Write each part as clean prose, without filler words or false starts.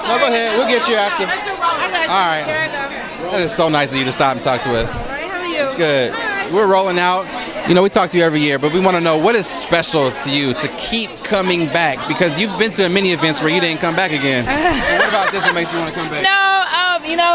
No, go ahead. We'll get you after. I got you. All right. Here I go. That is so nice of you to stop and talk to us. All right, how are you? Good. We're rolling out. You know, we talk to you every year, but we want to know what is special to you to keep coming back, because you've been to many events where you didn't come back again. What about this one makes you want to come back? No,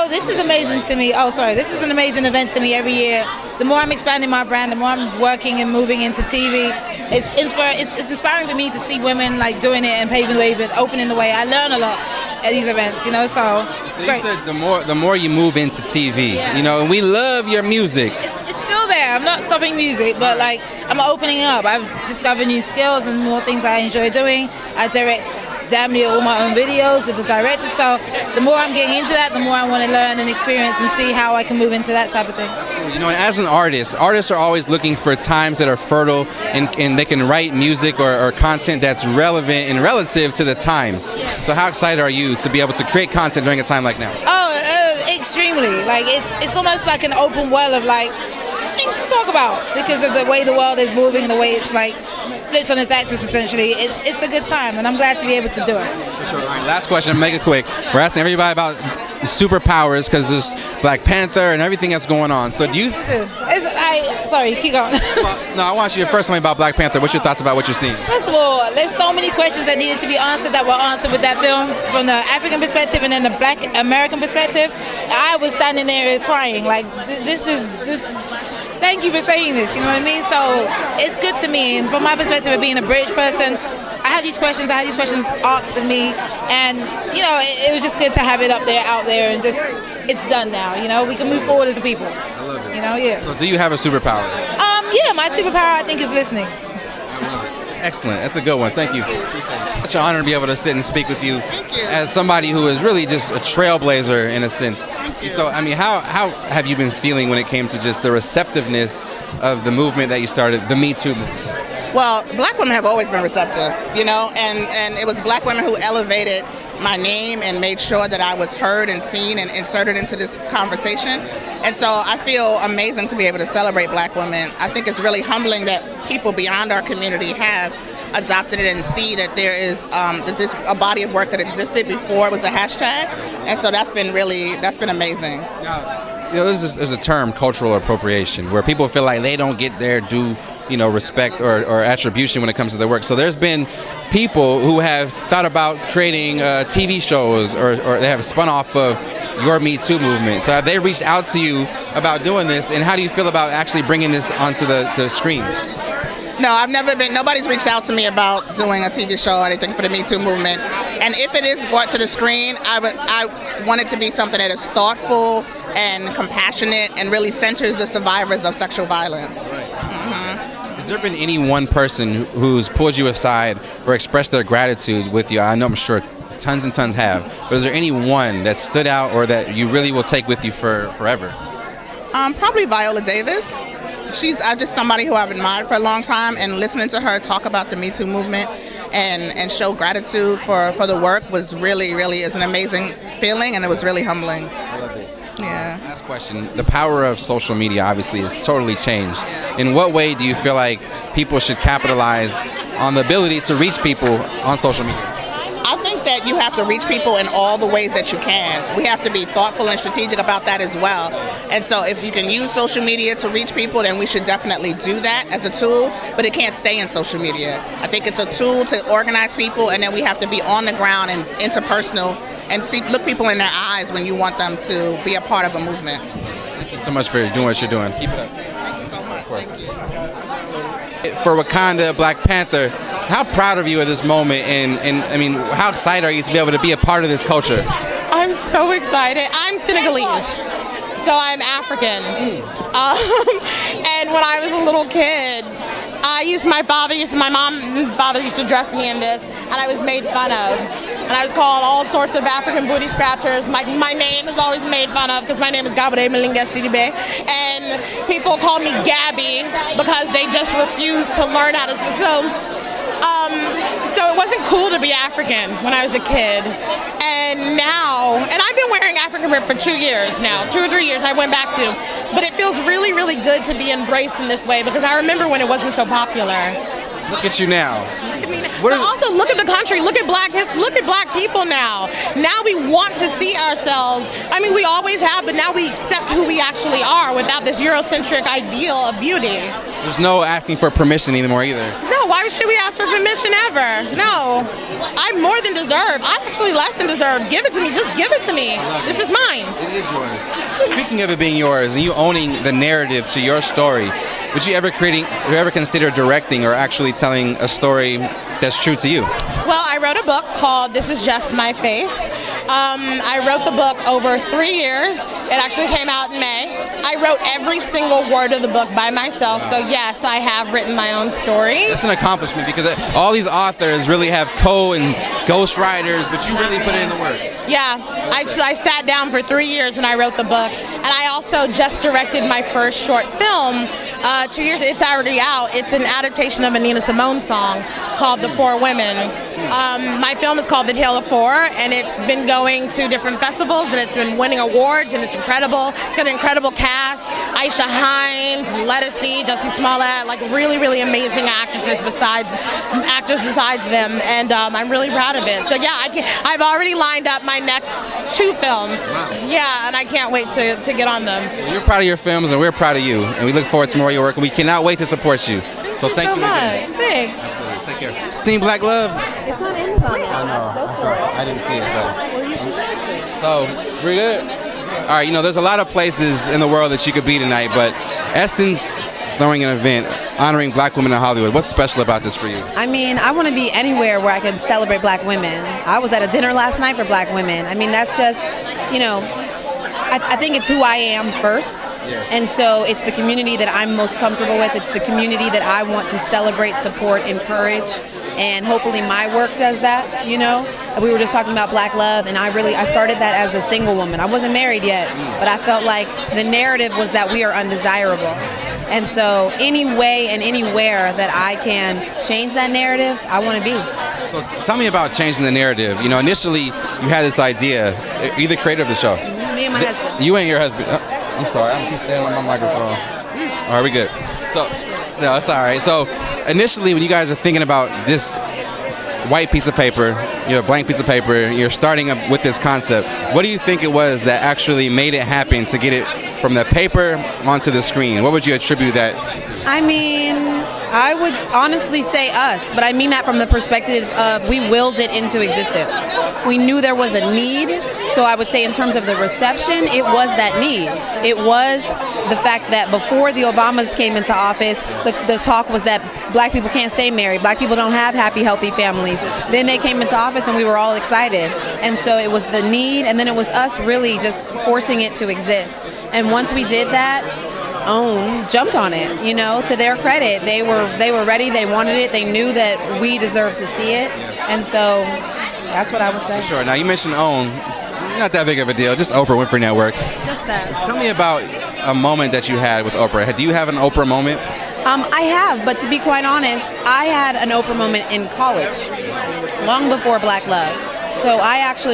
this is amazing to me. Oh, sorry. This is an amazing event to me every year. The more I'm expanding my brand, the more I'm working and moving into TV. It's inspiring for me to see women like doing it and paving the way, but opening the way. I learn a lot at these events, you know, so it's great. You said the more you move into TV, Yeah. you know, and we love your music. It's still there. I'm not stopping music, but like I'm opening up. I've discovered new skills and more things I enjoy doing. I direct damn near all my own videos with the director, so the more I'm getting into that, the more I want to learn and experience and see how I can move into that type of thing. You know, and as an artist, artists are always looking for times that are fertile and they can write music or content that's relevant and relative to the times. So how excited are you to be able to create content during a time like now? Extremely. Like it's almost like an open well of like things to talk about because of the way the world is moving and the way it's like flipped on its axis essentially. It's a good time and I'm glad to be able to do it. For sure. All right, last question, make it quick. We're asking everybody about superpowers because there's Black Panther and everything that's going on. So do you... Sorry, keep going. Well, no, I want you to first tell me about Black Panther. What's your thoughts about what you're seeing? First of all, there's so many questions that needed to be answered that were answered with that film from the African perspective and then the Black American perspective. I was standing there crying like this. Thank you for saying this, you know what I mean? So it's good to me, and from my perspective of being a British person, I had these questions asked of me, and you know, it was just good to have it out there, and just, it's done now, you know? We can move forward as a people. I love it. You know, yeah. So do you have a superpower? Yeah, my superpower I think is listening. I love it. Excellent. That's a good one. Thank you. It's an honor to be able to sit and speak with you as somebody who is really just a trailblazer in a sense. Thank you. So, I mean, how have you been feeling when it came to just the receptiveness of the movement that you started, the Me Too movement? Well, Black women have always been receptive, you know, and it was Black women who elevated my name and made sure that I was heard and seen and inserted into this conversation. And so I feel amazing to be able to celebrate Black women. I think it's really humbling that people beyond our community have adopted it and see that there is a body of work that existed before it was a hashtag. And so that's been amazing. Now, you know, there's a term, cultural appropriation, where people feel like they don't get their due, you know, respect or attribution when it comes to their work. So there's been people who have thought about creating TV shows or they have spun off of your Me Too movement. So have they reached out to you about doing this, and how do you feel about actually bringing this onto the screen? No, nobody's reached out to me about doing a TV show or anything for the Me Too movement. And if it is brought to the screen, I want it to be something that is thoughtful and compassionate and really centers the survivors of sexual violence. Right. Has there been any one person who's pulled you aside or expressed their gratitude with you? I know I'm sure tons and tons have, but is there any one that stood out or that you really will take with you forever? Probably Viola Davis. She's just somebody who I've admired for a long time, and listening to her talk about the Me Too movement and show gratitude for the work was really is an amazing feeling, and it was really humbling. I love it. Yeah. Last question. The power of social media obviously has totally changed. In what way do you feel like people should capitalize on the ability to reach people on social media? I think that you have to reach people in all the ways that you can. We have to be thoughtful and strategic about that as well. And so if you can use social media to reach people, then we should definitely do that as a tool, but it can't stay in social media. I think it's a tool to organize people, and then we have to be on the ground and interpersonal and look people in their eyes when you want them to be a part of a movement. Thank you so much for doing what you're doing. Keep it up. Thank you so much. Thank you. For Wakanda, Black Panther, how proud of you at this moment, and I mean, how excited are you to be able to be a part of this culture? I'm so excited. I'm Senegalese, so I'm African. And when I was a little kid, my father used to dress me in this, and I was made fun of. And I was called all sorts of African booty scratchers. My name is always made fun of because my name is Gabrielle Malinga Sidibe. And people call me Gabby because they just refuse to learn how to so it wasn't cool to be African when I was a kid. And now, and I've been wearing African print for 2 years now, 2 or 3 years I went back to. But it feels really good to be embraced in this way because I remember when it wasn't so popular. Look at you now. But also look at the country. Look at black people now. Now we want to see ourselves. I mean, we always have, but now we accept who we actually are without this Eurocentric ideal of beauty. There's no asking for permission anymore either. No, why should we ask for permission ever? No, I'm more than deserved. I'm actually less than deserved. Give it to me. Just give it to me. This is mine. It is yours. Speaking of it being yours and you owning the narrative to your story, would you ever consider directing or actually telling a story that's true to you? Well, I wrote a book called This Is Just My Face. I wrote the book over 3 years. It actually came out in May. I wrote every single word of the book by myself, so yes, I have written my own story. That's an accomplishment because all these authors really have and ghost writers, but you really put it in the work. Yeah, I sat down for 3 years and I wrote the book, and I also just directed my first short film. 2 years, it's already out. It's an adaptation of a Nina Simone song called The Four Women. My film is called The Tale of Four, and it's been going to different festivals, and it's been winning awards, and it's incredible. It's got an incredible cast. Aisha Hines, Lettucey, Jussie Smollett, like really, really amazing actors besides them, and I'm really proud of it. So yeah, I've already lined up my next 2 films. Wow. Yeah, and I can't wait to get on them. Well, you're proud of your films, and we're proud of you, and we look forward to more of your work, and we cannot wait to support you. So thank you so much. again. Thanks. Absolutely. Take care. Team Black Love. It's on Amazon now. I know. I didn't see it, though. Well, you should watch it. So, we're good? All right, there's a lot of places in the world that you could be tonight, but Essence throwing an event honoring black women in Hollywood. What's special about this for you? I mean, I want to be anywhere where I can celebrate black women. I was at a dinner last night for black women. I mean, that's just, I think it's who I am first. Yes. And so it's the community that I'm most comfortable with. It's the community that I want to celebrate, support, encourage. And hopefully my work does that, We were just talking about black love, and I started that as a single woman. I wasn't married yet, but I felt like the narrative was that we are undesirable. And so any way and anywhere that I can change that narrative, I want to be. So tell me about changing the narrative. Initially you had this idea. You're the creator of the show. Me and my husband. You and your husband. I'm sorry, I'm keep standing on my microphone. All right, we good. So, no, it's all right. So initially when you guys are thinking about this white piece of paper, a blank piece of paper, you're starting up with this concept, what do you think it was that actually made it happen to get it from the paper onto the screen? What would you attribute that to? I mean, I would honestly say us, but I mean that from the perspective of we willed it into existence. We knew there was a need, so I would say in terms of the reception, it was that need. It was the fact that before the Obamas came into office, the talk was that black people can't stay married, black people don't have happy, healthy families. Then they came into office and we were all excited. And so it was the need, and then it was us really just forcing it to exist. And once we did that, OWN jumped on it, to their credit. They were ready, they wanted it, they knew that we deserved to see it. And so that's what I would say. Sure. Now you mentioned OWN, not that big of a deal, just Oprah Winfrey Network. Just that. Tell me about a moment that you had with Oprah. Do you have an Oprah moment? I have, but to be quite honest, I had an Oprah moment in college, long before Black Love. So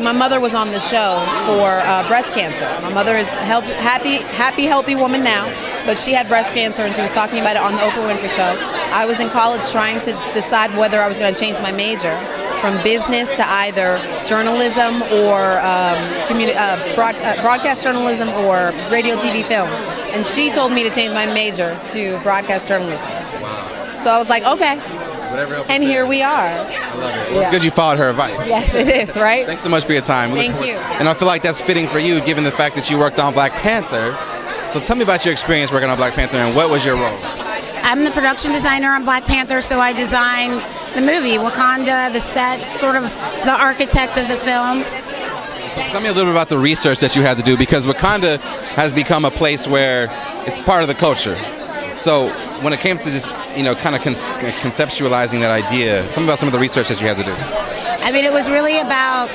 my mother was on the show for breast cancer. My mother is happy, healthy woman now, but she had breast cancer and she was talking about it on the Oprah Winfrey Show. I was in college trying to decide whether I was going to change my major from business to either journalism or broadcast journalism or radio, TV, film. And she told me to change my major to broadcast journalism. Wow. So I was like, okay. And here we are. I love it. Well, it's good you followed her advice. Yes, it is, right? Thanks so much for your time. Thank you. And I feel like that's fitting for you, given the fact that you worked on Black Panther. So tell me about your experience working on Black Panther, and what was your role? I'm the production designer on Black Panther, so I designed the movie, Wakanda, the sets, sort of the architect of the film. So tell me a little bit about the research that you had to do, because Wakanda has become a place where it's part of the culture. So when it came to just, kind of conceptualizing that idea, tell me about some of the research that you had to do. I mean, it was really about,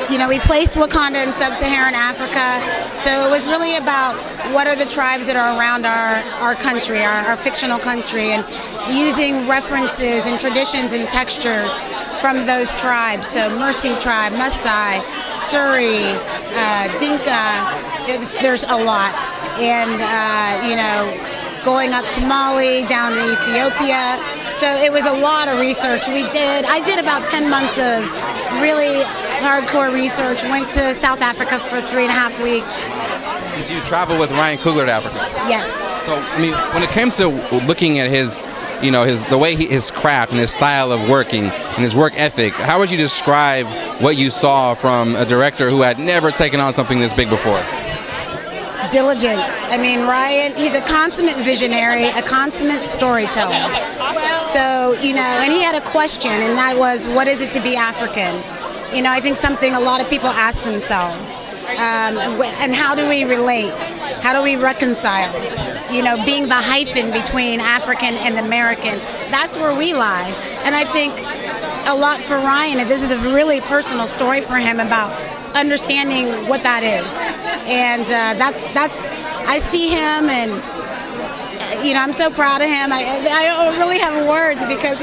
we placed Wakanda in sub-Saharan Africa, so it was really about what are the tribes that are around our country, our fictional country, and using references and traditions and textures from those tribes. So Mercy tribe, Maasai, Suri, Dinka, there's a lot. And, going up to Mali, down to Ethiopia. So it was a lot of research. I did about 10 months of really hardcore research, went to South Africa for 3.5 weeks. Did you travel with Ryan Coogler to Africa? Yes. So, I mean, when it came to looking at his craft and his style of working and his work ethic, how would you describe what you saw from a director who had never taken on something this big before? Diligence. I mean, Ryan, he's a consummate visionary, a consummate storyteller. So, and he had a question, and that was, what is it to be African? I think something a lot of people ask themselves. And how do we relate? How do we reconcile? Being the hyphen between African and American, that's where we lie. And I think a lot for Ryan, and this is a really personal story for him about understanding what that is. And I see him, and I'm so proud of him. I don't really have words because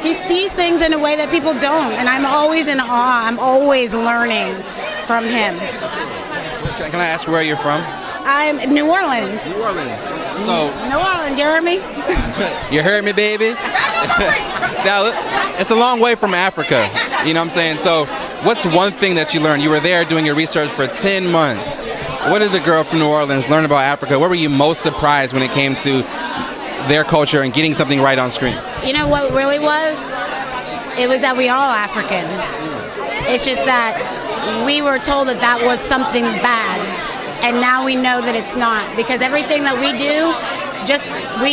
he sees things in a way that people don't, and I'm always in awe. I'm always learning from him. Can I ask where you're from? I'm New Orleans. New Orleans. So New Orleans, you heard me? You heard me, baby? Now, it's a long way from Africa, you know what I'm saying? So what's one thing that you learned? You were there doing your research for 10 months. What did the girl from New Orleans learn about Africa? What were you most surprised when it came to their culture and getting something right on screen? You know what really was? It was that we all African. It's just that we were told that was something bad, and now we know that it's not, because everything that we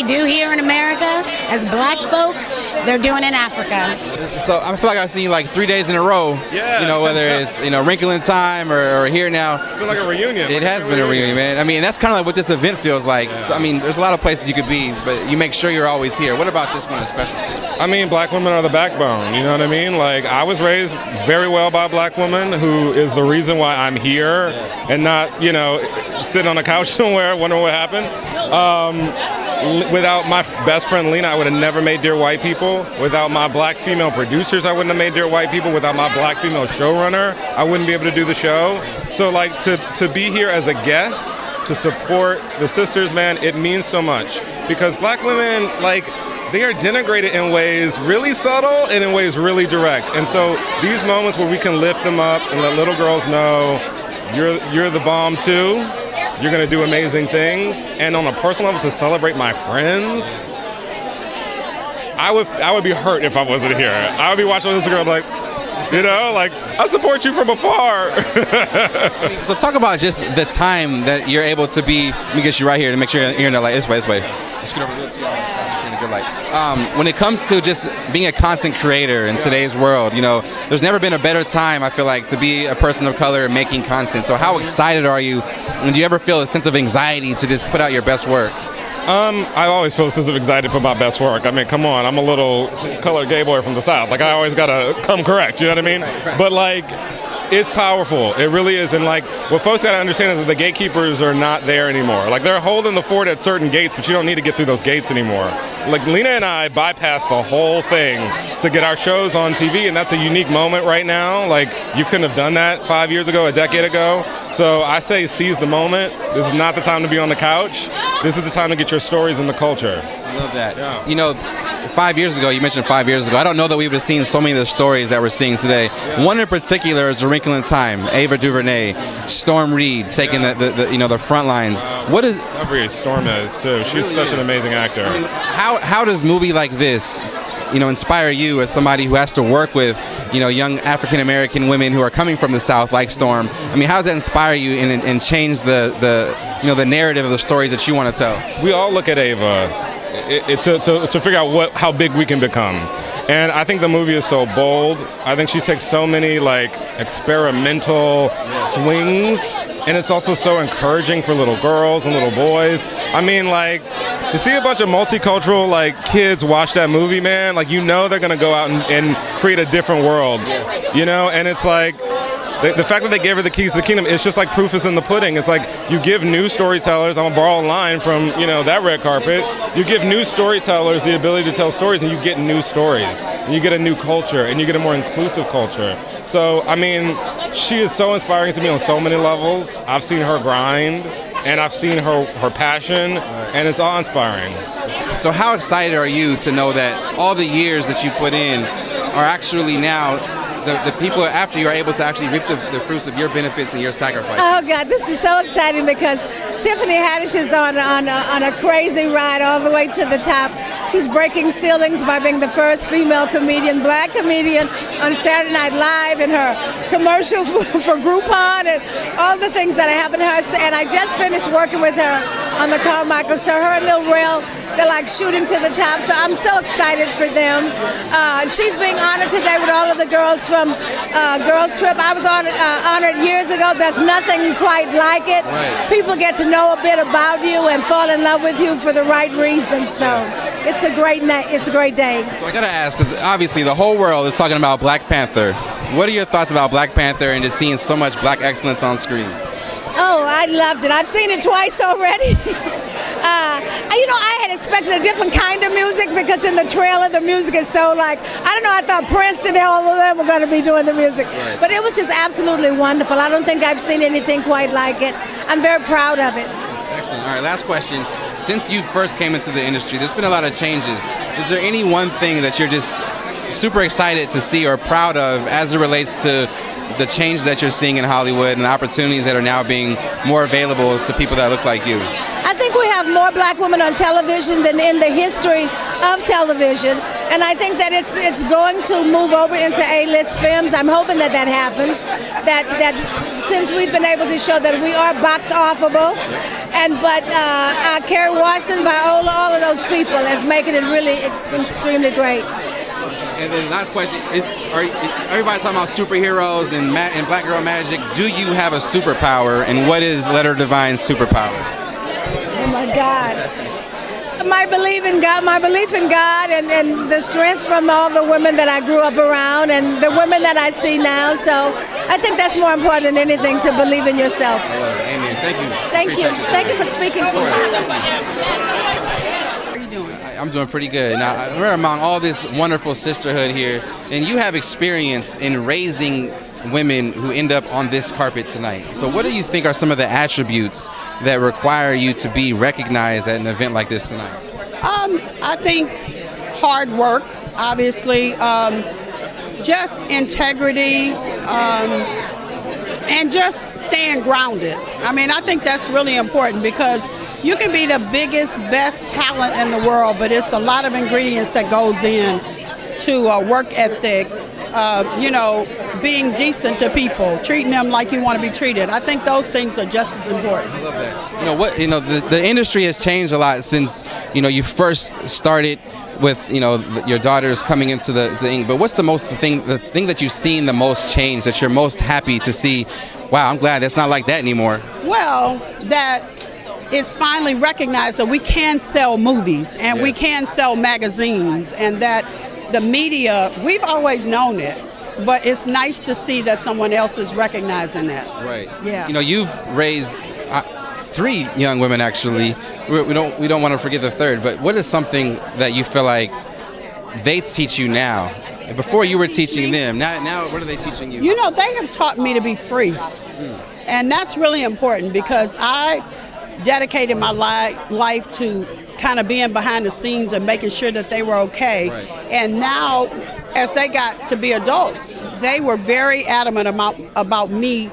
do here in America as black folk, they're doing in Africa. So I feel like I've seen you like 3 days in a row. Yeah. Whether it's Wrinkle in Time or Here Now. I feel like a reunion. It has been a reunion, man. I mean, that's kind of like what this event feels like. Yeah. So, I mean, there's a lot of places you could be, but you make sure you're always here. What about this one is special to you? I mean, black women are the backbone, you know what I mean? Like, I was raised very well by a black woman who is the reason why I'm here and not, sitting on a couch somewhere wondering what happened. Without my best friend Lena, I would have never made Dear White People. Without my black female producers, I wouldn't have made Dear White People. Without my black female showrunner, I wouldn't be able to do the show. So, like, to be here as a guest, to support the sisters, man, it means so much. Because black women, like, they are denigrated in ways really subtle and in ways really direct. And so these moments where we can lift them up and let little girls know, you're the bomb too. You're going to do amazing things. And on a personal level, to celebrate my friends, I would be hurt if I wasn't here. I would be watching this girl like, I support you from afar. So talk about just the time that you're able to be. Let me get you right here to make sure you're in the light. This way. Let's get over here. Good light. When it comes to just being a content creator in today's world, there's never been a better time, I feel like, to be a person of color making content. So how excited are you? And do you ever feel a sense of anxiety to just put out your best work? I always feel a sense of anxiety to put my best work. I mean, come on, I'm a little colored gay boy from the South. Like, I always gotta come correct, you know what I mean? Right. But like, it's powerful. It really is. And like, what folks gotta understand is that the gatekeepers are not there anymore. Like, they're holding the fort at certain gates, but you don't need to get through those gates anymore. Like, Lena and I bypassed the whole thing to get our shows on TV, and that's a unique moment right now. Like, you couldn't have done that 5 years ago, a decade ago. So I say seize the moment. This is not the time to be on the couch. This is the time to get your stories in the culture. I love that. Yeah. 5 years ago, you mentioned 5 years ago, I don't know that we would have seen so many of the stories that we're seeing today. Yeah. One in particular is A Wrinkle in Time, Ava DuVernay, Storm Reed taking the front lines. What is Discovery Storm is too. She's really such is. an amazing actor. I mean, how does movie like this, inspire you as somebody who has to work with, young African American women who are coming from the South like Storm? I mean, how does that inspire you and change the narrative of the stories that you want to tell? We all look at Ava to figure out how big we can become. And I think the movie is so bold. I think she takes so many like experimental swings, and it's also so encouraging for little girls and little boys. I mean, like, to see a bunch of multicultural like kids watch that movie, man, like, they're gonna go out and create a different world, and it's like, the fact that they gave her the keys to the kingdom, it's just like proof is in the pudding. It's like, you give new storytellers, I'm gonna borrow a line from, that red carpet, you give new storytellers the ability to tell stories, and you get new stories, and you get a new culture, and you get a more inclusive culture. So, I mean, she is so inspiring to me on so many levels. I've seen her grind, and I've seen her passion, and it's awe-inspiring. So how excited are you to know that all the years that you put in are actually now the people after you are able to actually reap the fruits of your benefits and your sacrifice? Oh God, this is so exciting because Tiffany Haddish is on a crazy ride all the way to the top. She's breaking ceilings by being the first female comedian, black comedian on Saturday Night Live, and her commercial for Groupon and all the things that happened to her. And I just finished working with her on the Carmichael Show. Her and Lil Rel, they're like shooting to the top. So I'm so excited for them. She's being honored today with all of the girls from Girls Trip. I was honored years ago. There's nothing quite like it. Right. People get to know a bit about you and fall in love with you for the right reasons. So it's a great night. It's a great day. So I gotta ask, because obviously the whole world is talking about Black Panther. What are your thoughts about Black Panther and just seeing so much black excellence on screen? Oh, I loved it. I've seen it twice already. I had expected a different kind of music because in the trailer the music is so like, I don't know, I thought Prince and all of them were going to be doing the music. Right. But it was just absolutely wonderful. I don't think I've seen anything quite like it. I'm very proud of it. Excellent. All right, last question. Since you first came into the industry, there's been a lot of changes. Is there any one thing that you're just super excited to see or proud of as it relates to the change that you're seeing in Hollywood and the opportunities that are now being more available to people that look like you? I think we have more black women on television than in the history of television, and I think that it's going to move over into A-list films. I'm hoping that happens, that since we've been able to show that we are box offable, but Kerry Washington, Viola, all of those people is making it really extremely great. And then last question is: everybody's talking about superheroes and Black Girl Magic. Do you have a superpower, and what is Letter Divine's superpower? Oh my God. My belief in God and the strength from all the women that I grew up around and the women that I see now. So I think that's more important than anything, to believe in yourself. I love it. Amen. Thank you. Thank you. Thank you for speaking to me. I'm doing pretty good. Now, we're among all this wonderful sisterhood here, and you have experience in raising women who end up on this carpet tonight. So what do you think are some of the attributes that require you to be recognized at an event like this tonight? I think hard work, obviously, just integrity, and just staying grounded. I mean, I think that's really important because you can be the biggest, best talent in the world, but it's a lot of ingredients that goes in to work ethic, being decent to people, treating them like you want to be treated. I think those things are just as important. I love that. The industry has changed a lot since, you first started with, your daughters coming into the ink. But what's the thing that you've seen the most change, that you're most happy to see? Wow, I'm glad that's not like that anymore. Well, that it's finally recognized that we can sell movies and we can sell magazines, and that the media, we've always known it, but it's nice to see that someone else is recognizing that. Right. Yeah. You've raised 3 young women, actually. We don't want to forget the third, but what is something that you feel like they teach you now? Before you were teaching them, now what are they teaching you? They have taught me to be free. And that's really important because I dedicated my life to kind of being behind the scenes and making sure that they were okay. Right. And now, as they got to be adults, they were very adamant about me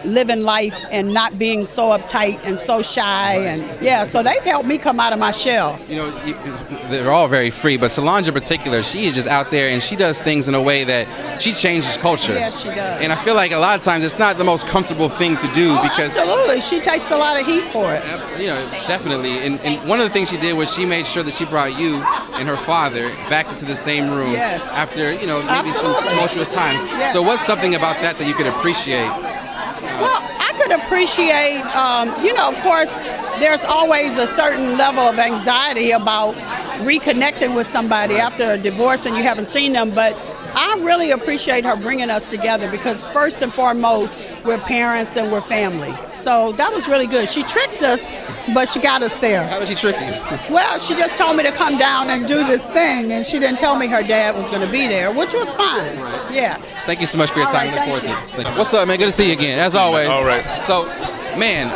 living life and not being so uptight and so shy. And so they've helped me come out of my shell. They're all very free, but Solange in particular, she is just out there and she does things in a way that she changes culture. Yes, she does. And I feel like a lot of times it's not the most comfortable thing to do because absolutely, she takes a lot of heat for it. Definitely. And one of the things she did was she made sure that she brought you and her father back into the same room. Yes. After maybe some tumultuous times. Yes. So what's something about that you could appreciate? Well, I could appreciate, of course, there's always a certain level of anxiety about reconnecting with somebody after a divorce and you haven't seen them, but I really appreciate her bringing us together because first and foremost, we're parents and we're family. So that was really good. She tricked us, but she got us there. How did she trick you? Well, she just told me to come down and do this thing, and she didn't tell me her dad was going to be there, which was fine. Right. Yeah. Thank you so much for your time. All right, Look forward to it. What's up, man? Good to see you again, as always. All right. So, man,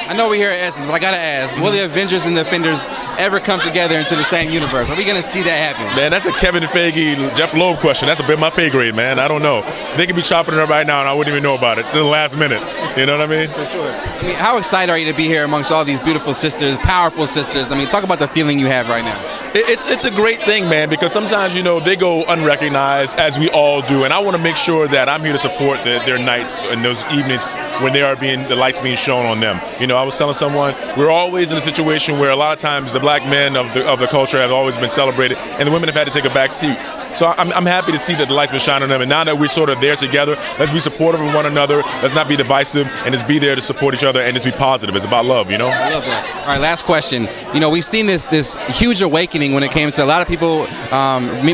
I know we're here at Essence, but I gotta ask, will the Avengers and the Defenders ever come together into the same universe? Are we gonna see that happen? Man, that's a Kevin Feige, Jeff Loeb question. That's a bit my pay grade, man. I don't know. They could be chopping it up right now and I wouldn't even know about it to the last minute. You know what I mean? For sure. I mean, how excited are you to be here amongst all these beautiful sisters, powerful sisters? I mean, talk about the feeling you have right now. It's a great thing, man, because sometimes, you know, they go unrecognized, as we all do, and I want to make sure that I'm here to support their nights and those evenings when they are the lights being shown on them. You know, I was telling someone, we're always in a situation where a lot of times the black men of the culture have always been celebrated, and the women have had to take a back seat. So I'm happy to see that the light's been shining on them, and now that we're sort of there together, let's be supportive of one another, let's not be divisive, and just be there to support each other and just be positive. It's about love, you know? I love that. All right, last question. You know, we've seen this huge awakening when it came to a lot of people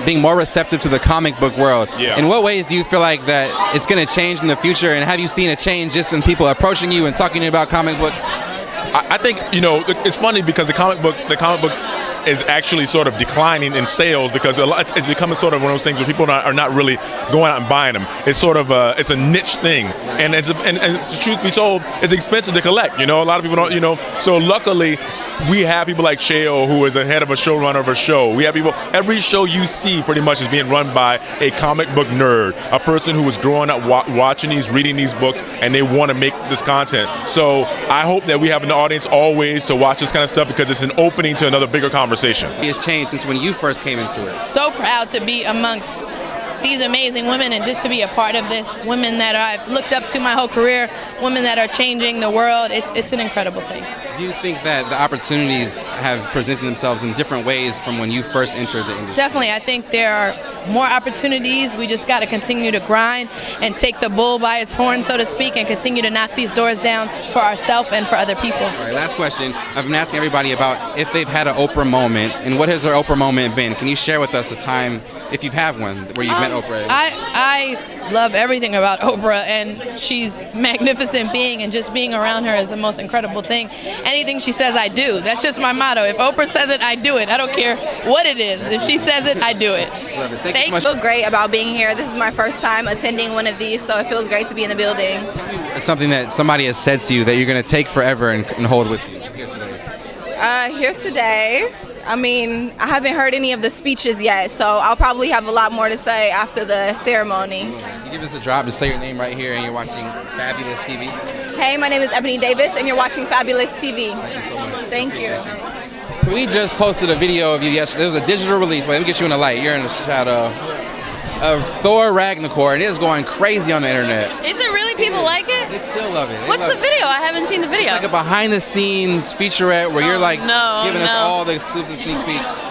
being more receptive to the comic book world. Yeah. In what ways do you feel like that it's going to change in the future, and have you seen a change just in people approaching you and talking to you about comic books? I think, you know, it's funny because the comic book is actually sort of declining in sales because it's becoming sort of one of those things where people are not really going out and buying them. It's sort of it's a niche thing, and the truth be told, it's expensive to collect. You know, a lot of people don't. You know, so luckily we have people like Cheo, who is the head of a showrunner of a show. We have people. Every show you see pretty much is being run by a comic book nerd, a person who was growing up watching these, reading these books, and they want to make this content. So I hope that we have an audience always to watch this kind of stuff because it's an opening to another bigger conversation. It has changed since when you first came into it. So proud to be amongst these amazing women and just to be a part of this. Women that I've looked up to my whole career, women that are changing the world. It's an incredible thing. Do you think that the opportunities have presented themselves in different ways from when you first entered the industry? Definitely. I think there are more opportunities. We just got to continue to grind and take the bull by its horn, so to speak, and continue to knock these doors down for ourselves and for other people. All right, last question. I've been asking everybody about if they've had an Oprah moment, and what has their Oprah moment been? Can you share with us a time, if you've had one, where you've met Oprah? I love everything about Oprah, and she's a magnificent being, and just being around her is the most incredible thing. Anything she says, I do. That's just my motto. If Oprah says it, I do it. I don't care what it is. If she says it, I do it. Love it. Thank you so much. I feel great about being here. This is my first time attending one of these, so it feels great to be in the building. It's something that somebody has said to you that you're going to take forever and hold with you here today. Here today, I mean, I haven't heard any of the speeches yet, so I'll probably have a lot more to say after the ceremony. Can you give us a drop to say your name right here and you're watching Fabulous TV? Hey, my name is Ebony Davis, and you're watching Fabulous TV. Thank you so much. Thank you. We just posted a video of you yesterday. It was a digital release. Wait, let me get you in the light. You're in the shadow of Thor Ragnarok, and it is going crazy on the internet. Is it really? People like it? They still love it. What's the video? I haven't seen the video. It's like a behind-the-scenes featurette where you're like giving us all the exclusive sneak peeks.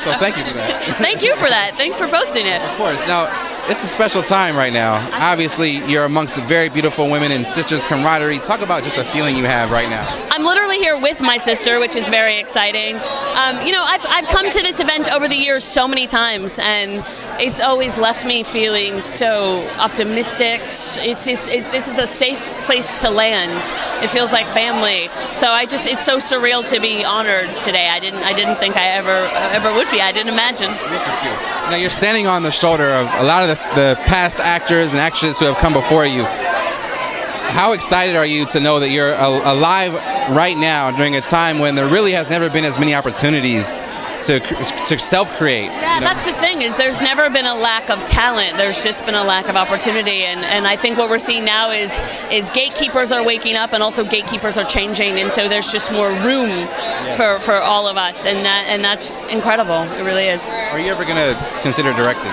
So thank you for that. Thank you for that. Thanks for posting it. Of course. Now, it's a special time right now. Obviously, you're amongst very beautiful women and sisters camaraderie. Talk about just the feeling you have right now. I'm literally here with my sister, which is very exciting. You know, I've come to this event over the years so many times, and it's always left me feeling so optimistic. This is a safe place to land. It feels like family. So it's so surreal to be honored today. I didn't think I ever would be. I didn't imagine. Look at you. Now you're standing on the shoulder of a lot of the past actors and actresses who have come before you. How excited are you to know that you're alive right now during a time when there really has never been as many opportunities to self-create? Yeah, that's the thing, is there's never been a lack of talent. There's just been a lack of opportunity, and I think what we're seeing now is gatekeepers are waking up, and also gatekeepers are changing, and so there's just more room for all of us, and that's incredible. It really is. Are you ever going to consider directing?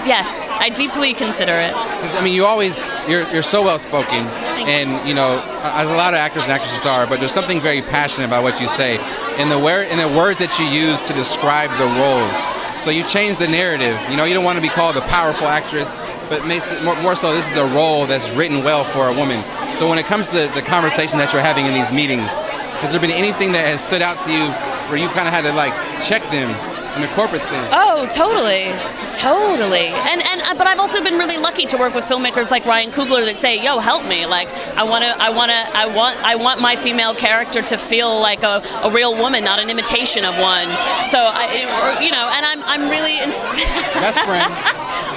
Yes, I deeply consider it. I mean, you're so well spoken, and you know, as a lot of actors and actresses are, but there's something very passionate about what you say, and the words that you use to describe the roles. So you change the narrative. You know, you don't want to be called a powerful actress, but makes it more so this is a role that's written well for a woman. So when it comes to the conversation that you're having in these meetings, has there been anything that has stood out to you where you've kind of had to like check them in the corporate stance? Oh, totally. But I've also been really lucky to work with filmmakers like Ryan Coogler that say, "Yo, help me! Like, I want my female character to feel like a real woman, not an imitation of one." So and I'm really best friends.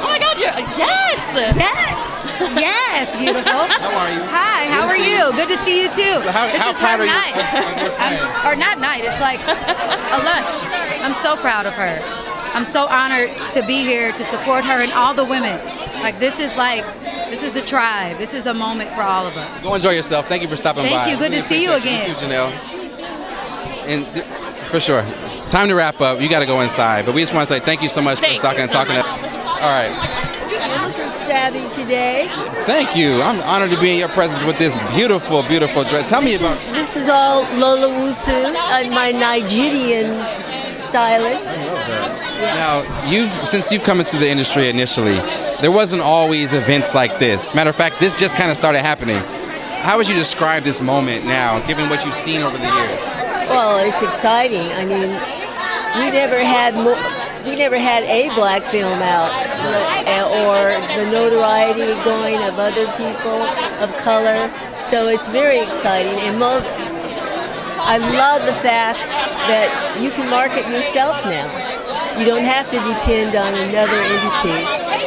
Oh my God! Yes. Yes, beautiful. How are you? Hi, how are you? Good to see you too. So how this is proud her are you night. of your friend? Or not night, it's like a lunch. I'm so proud of her. I'm so honored to be here to support her and all the women. Like this is the tribe. This is a moment for all of us. Go enjoy yourself. Thank you for stopping by. Thank you. Good to see you again. You too, Janelle. And for sure, time to wrap up. You got to go inside. But we just want to say thank you so much for stopping and talking to us. All right. You're looking savvy today. Thank you. I'm honored to be in your presence with this beautiful, beautiful dress. Tell me about. This is all Lola Wusu and my Nigerian stylist. I love that. Now, since you've come into the industry initially, there wasn't always events like this. Matter of fact, this just kind of started happening. How would you describe this moment now, given what you've seen over the years? Well, it's exciting. I mean, we never had a black film out, or the notoriety going of other people of color. So it's very exciting, and I love the fact that you can market yourself now. You don't have to depend on another entity,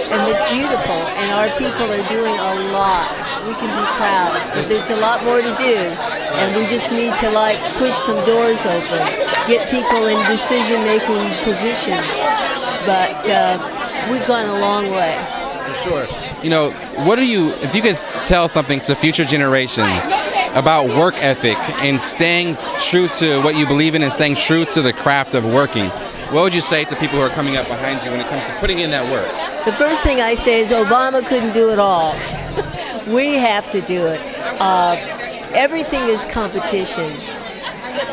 and it's beautiful. And our people are doing a lot. We can be proud, but there's a lot more to do, and we just need to push some doors open, get people in decision-making positions. But we've gone a long way. For sure. If you could tell something to future generations about work ethic and staying true to what you believe in and staying true to the craft of working, what would you say to people who are coming up behind you when it comes to putting in that work? The first thing I say is Obama couldn't do it all. We have to do it. Everything is competitions.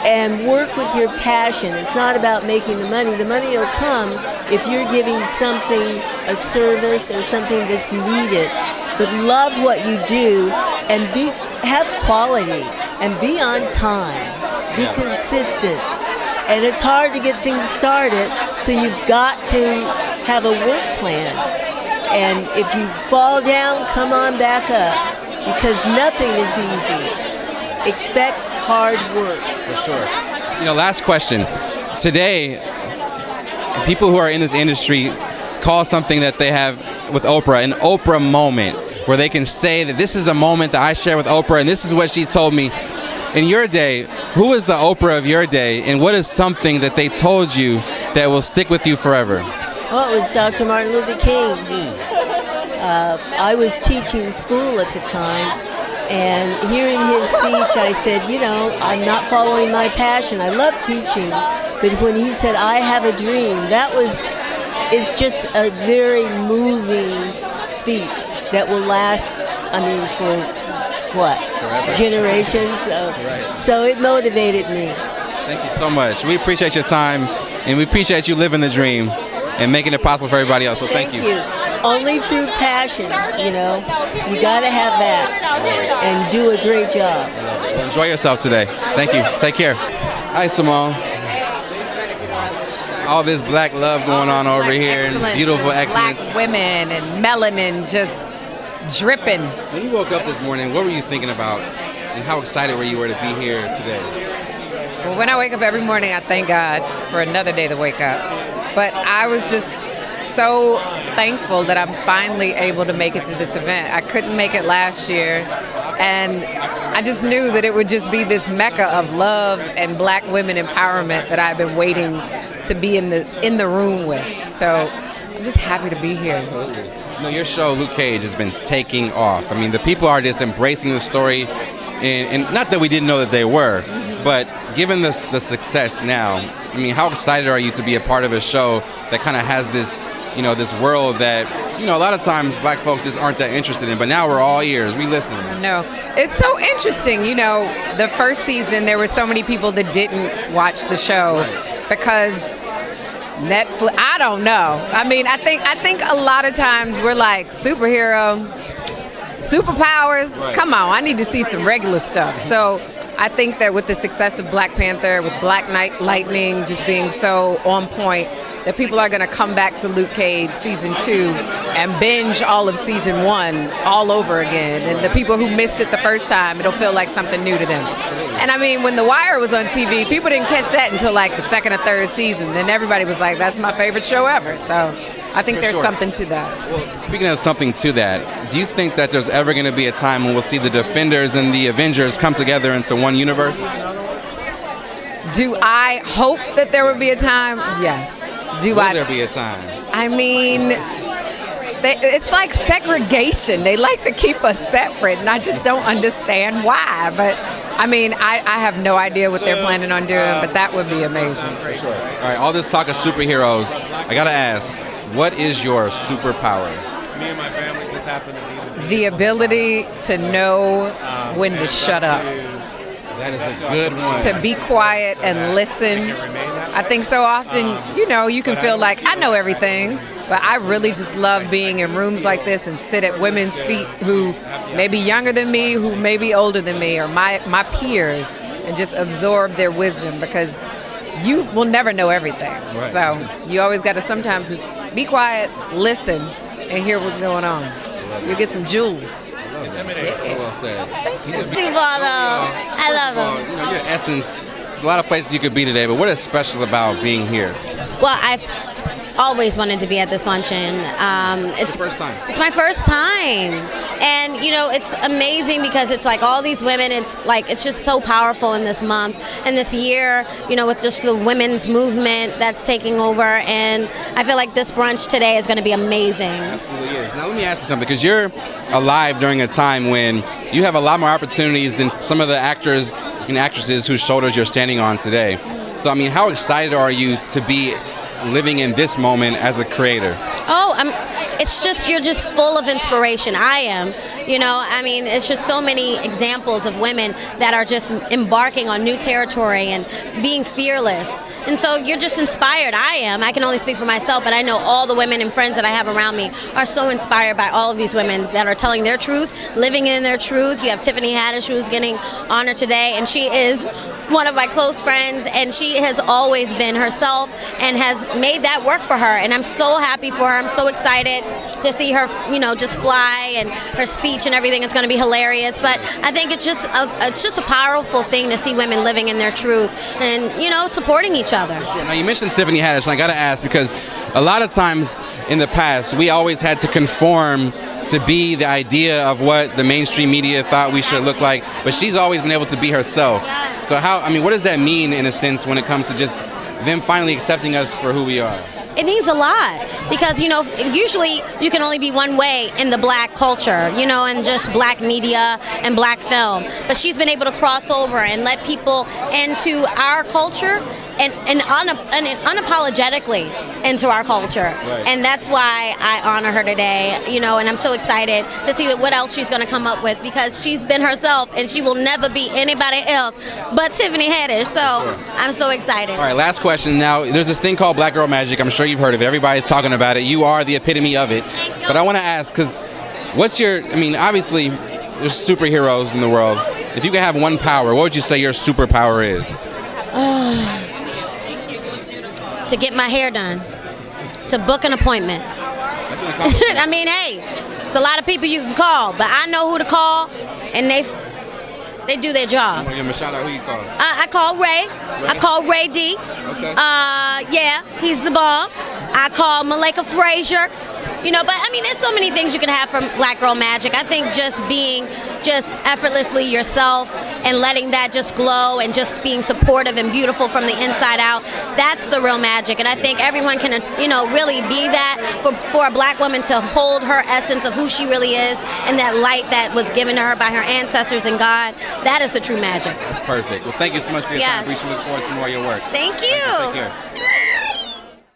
And work with your passion. It's not about making the money. The money will come if you're giving something, a service or something that's needed. But love what you do and have quality and be on time. Be consistent. And it's hard to get things started, so you've got to have a work plan. And if you fall down, come on back up, because nothing is easy. Expect hard work. For sure. Last question. Today, people who are in this industry call something that they have with Oprah an Oprah moment, where they can say that this is a moment that I share with Oprah, and this is what she told me. In your day, who is the Oprah of your day, and what is something that they told you that will stick with you forever? Well, it was Dr. Martin Luther King. I was teaching school at the time, and hearing his speech, I said, I'm not following my passion. I love teaching, but when he said, I have a dream, it's just a very moving speech that will last, for forever. Generations. So it motivated me. Thank you so much. We appreciate your time, and we appreciate you living the dream and making it possible for everybody else. So thank you. Only through passion, you got to have that and do a great job. Well, enjoy yourself today. Thank you. Take care. Hi, Simone. All this black love going on over here, and beautiful, excellent. Black women and melanin just dripping. When you woke up this morning, what were you thinking about, and how excited were you to be here today? Well, when I wake up every morning, I thank God for another day to wake up. But I was just so thankful that I'm finally able to make it to this event. I couldn't make it last year, and I just knew that it would just be this mecca of love and black women empowerment that I've been waiting to be in the room with. So I'm just happy to be here. Absolutely. Your show, Luke Cage, has been taking off. The people are just embracing the story, and not that we didn't know that they were, but given the success now, how excited are you to be a part of a show that kind of has this, this world that, a lot of times black folks just aren't that interested in, but now we're all ears, we listen. No, it's so interesting. The first season, there were so many people that didn't watch the show because Netflix, I don't know. I think a lot of times we're like, superpowers. Right. Come on, I need to see some regular stuff. So I think that with the success of Black Panther, with Black Lightning just being so on point, that people are going to come back to Luke Cage season 2 and binge all of season 1 all over again. And the people who missed it the first time, it'll feel like something new to them. And when The Wire was on TV, people didn't catch that until the second or third season. Then everybody was like, that's my favorite show ever. So I think For there's sure. something to that. Well, speaking of something to that, do you think that there's ever going to be a time when we'll see the Defenders and the Avengers come together into one universe? Do I hope that there would be a time? Yes. Do Will I? there be a time? I mean, it's like segregation. They like to keep us separate, and I just don't understand why. But I mean, I have no idea what they're planning on doing, but that would be amazing. For sure. All right, all this talk of superheroes, I gotta ask, what is your superpower? Me and my family just happen to be The ability to know when to shut up. That is a good one. To be quiet and listen. I think so often, you can feel like I know everything, but I really just love being in rooms like this and sit at women's feet who may be younger than me, who may be older than me, or my peers, and just absorb their wisdom, because you will never know everything. Right. So you always got to sometimes just be quiet, listen, and hear what's going on. You'll get some jewels. So well said. I love him. You know, your essence. There's a lot of places you could be today, but what is special about being here? Well, I've always wanted to be at this luncheon. It's Your first time. It's my first time, and it's amazing because it's like all these women. It's just so powerful in this month and this year. With just the women's movement that's taking over, and I feel like this brunch today is going to be amazing. Absolutely is. Now let me ask you something, because you're alive during a time when you have a lot more opportunities than some of the actors and actresses whose shoulders you're standing on today. So I mean, how excited are you to be living in this moment as a creator? It's just, you're just full of inspiration. I am, it's just so many examples of women that are just embarking on new territory and being fearless. And so you're just inspired. I can only speak for myself, but I know all the women and friends that I have around me are so inspired by all of these women that are telling their truth, living in their truth. You have Tiffany Haddish, who's getting honored today, and she is one of my close friends, and she has always been herself and has made that work for her, and I'm so happy for her. I'm so excited to see her, just fly, and her speech and everything is going to be hilarious. But I think it's just a powerful thing to see women living in their truth and supporting each other. Sure. Now you mentioned Tiffany Haddish, and I got to ask, because a lot of times in the past we always had to conform to be the idea of what the mainstream media thought we should look like, but she's always been able to be herself. So what does that mean in a sense when it comes to just them finally accepting us for who we are? It means a lot because, usually you can only be one way in the black culture, and just black media and black film. But she's been able to cross over and let people into our culture and unapologetically into our culture. Right. And that's why I honor her today, and I'm so excited to see what else she's going to come up with, because she's been herself and she will never be anybody else but Tiffany Haddish. So I'm so excited. All right, last question. Now, there's this thing called Black Girl Magic. I'm sure you've heard of it. Everybody's talking about it. You are the epitome of it. But I want to ask, because obviously, there's superheroes in the world. If you could have one power, what would you say your superpower is? To get my hair done. To book an appointment. That's an accomplishment. Hey, it's a lot of people you can call, but I know who to call, and they do their job. I'm going to give him a shout out. Who you call? I call Ray. I call Ray D. Okay. Yeah, he's the bomb. I call Malika Frazier. But there's so many things you can have from Black Girl Magic. I think just being just effortlessly yourself and letting that just glow and just being supportive and beautiful from the inside out, that's the real magic. And I think everyone can, really be that for a black woman to hold her essence of who she really is and that light that was given to her by her ancestors and God. That is the true magic. That's perfect. Well, thank you so much for your time. We should look forward to more of your work. Thank you. Take care.